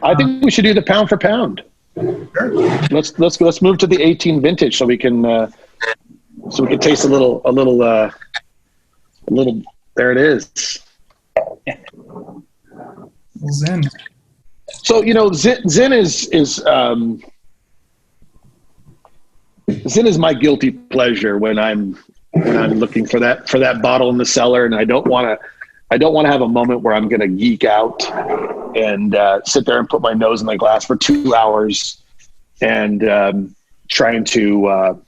I think we should do the pound for pound. Sure. Let's move to the 18 vintage so we can taste a little. There it is. Zin. So Zin is my guilty pleasure when I'm looking for that bottle in the cellar, and I don't want to have a moment where I'm going to geek out and sit there and put my nose in the glass for 2 hours and trying to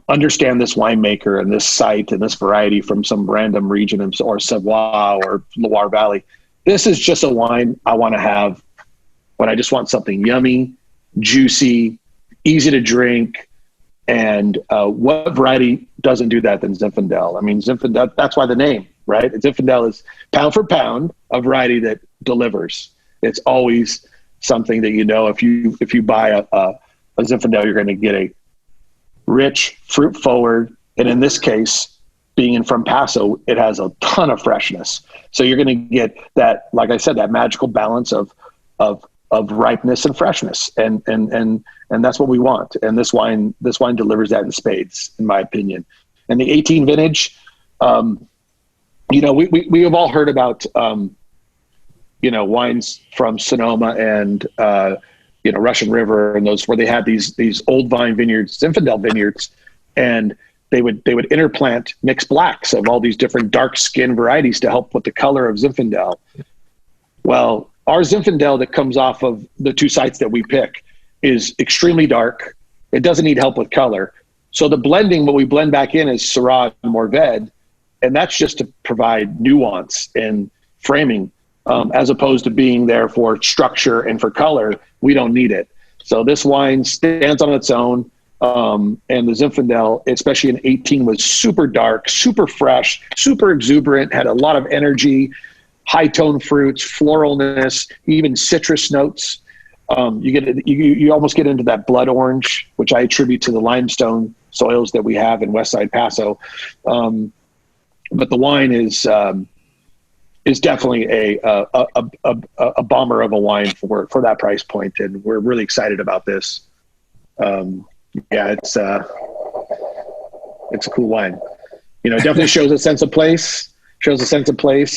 understand this winemaker and this site and this variety from some random region or Savoie or Loire Valley. This is just a wine I want to have when I just want something yummy, juicy, easy to drink. And what variety doesn't do that than Zinfandel? I mean, Zinfandel, that's why the name, right? Zinfandel is pound for pound a variety that delivers. It's always something that, if you buy a Zinfandel, you're going to get a rich, fruit forward. And in this case, being from Paso, it has a ton of freshness. So you're going to get that, like I said, that magical balance of ripeness and freshness. And that's what we want. And this wine delivers that in spades, in my opinion. And the 18 vintage, we have all heard about, wines from Sonoma and, Russian River and those where they had these old vine vineyards, Zinfandel vineyards, and they would interplant mixed blacks of all these different dark skin varieties to help with the color of Zinfandel. Well, our Zinfandel that comes off of the two sites that we pick is extremely dark. It doesn't need help with color. So the blending, what we blend back in is Syrah and Mourvedre, and that's just to provide nuance and framing, as opposed to being there for structure and for color. We don't need it. So this wine stands on its own. And the Zinfandel, especially in 18, was super dark, super fresh, super exuberant, had a lot of energy, high tone fruits, floralness, even citrus notes. You almost get into that blood orange, which I attribute to the limestone soils that we have in Westside Paso. But the wine is definitely a bomber of a wine for that price point, and we're really excited about this. It's a cool wine. It definitely shows a sense of place.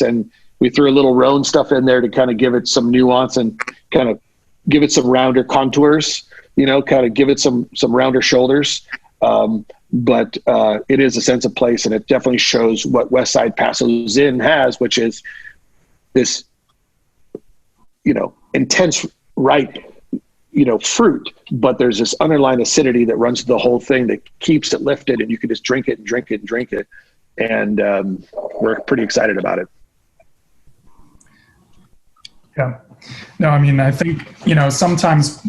And we threw a little Rhone stuff in there to kind of give it some nuance and kind of give it some rounder contours, kind of give it some rounder shoulders. But it is a sense of place, and it definitely shows what Westside Paso Zin has, which is this, intense, ripe, fruit, but there's this underlying acidity that runs through the whole thing that keeps it lifted, and you can just drink it and drink it and drink it. And we're pretty excited about it. Yeah. No, I mean, I think, sometimes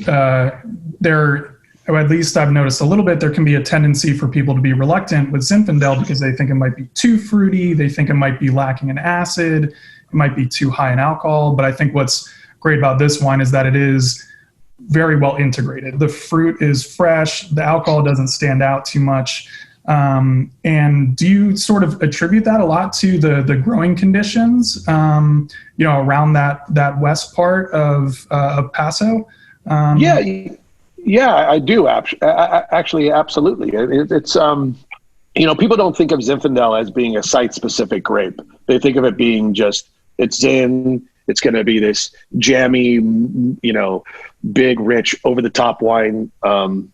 or at least I've noticed a little bit, there can be a tendency for people to be reluctant with Zinfandel because they think it might be too fruity. They think it might be lacking in acid. It might be too high in alcohol. But I think what's great about this wine is that it is very well integrated. The fruit is fresh. The alcohol doesn't stand out too much. And do you sort of attribute that a lot to the growing conditions, around that west part of Paso? Yeah, I do. Actually, absolutely. It's people don't think of Zinfandel as being a site-specific grape. They think of it being just, it's Zin. It's going to be this jammy, big, rich, over-the-top wine.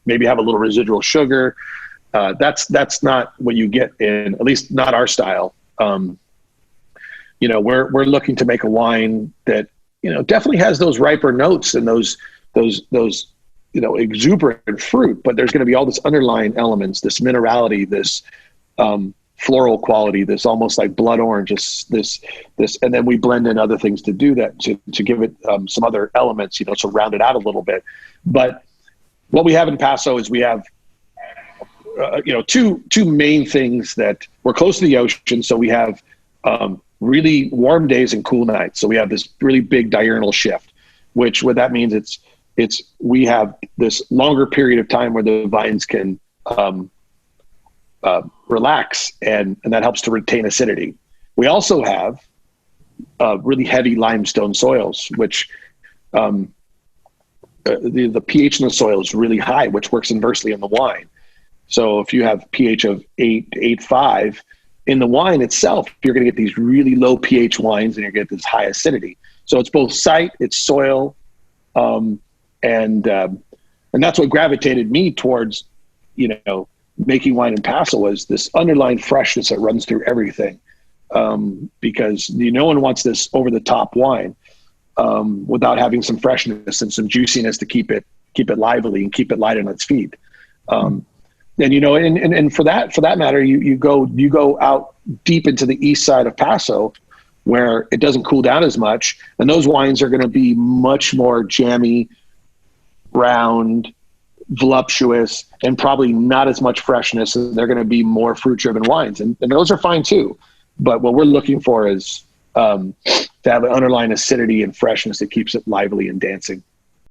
Maybe have a little residual sugar. That's not what you get in, at least not our style. We're looking to make a wine that definitely has those riper notes and those exuberant fruit, but there's going to be all this underlying elements, this minerality, this floral quality, this almost like blood orange, this, and then we blend in other things to do that, to give it some other elements, to round it out a little bit. But what we have in Paso is we have, two main things. That we're close to the ocean, so we have really warm days and cool nights. So we have this really big diurnal shift, which what that means we have this longer period of time where the vines can relax, and that helps to retain acidity. We also have really heavy limestone soils, which the pH in the soil is really high, which works inversely in the wine. So if you have pH of 8.5 in the wine itself, you're going to get these really low pH wines, and you're going to get this high acidity. So it's both site, it's soil, and that's what gravitated me towards, making wine in Paso, was this underlying freshness that runs through everything. Because no one wants this over the top wine without having some freshness and some juiciness to keep it lively and keep it light on its feet. And for that matter, you go out deep into the east side of Paso, where it doesn't cool down as much, and those wines are going to be much more jammy, round, voluptuous, and probably not as much freshness, and they're going to be more fruit-driven wines, and those are fine too. But what we're looking for is to have an underlying acidity and freshness that keeps it lively and dancing.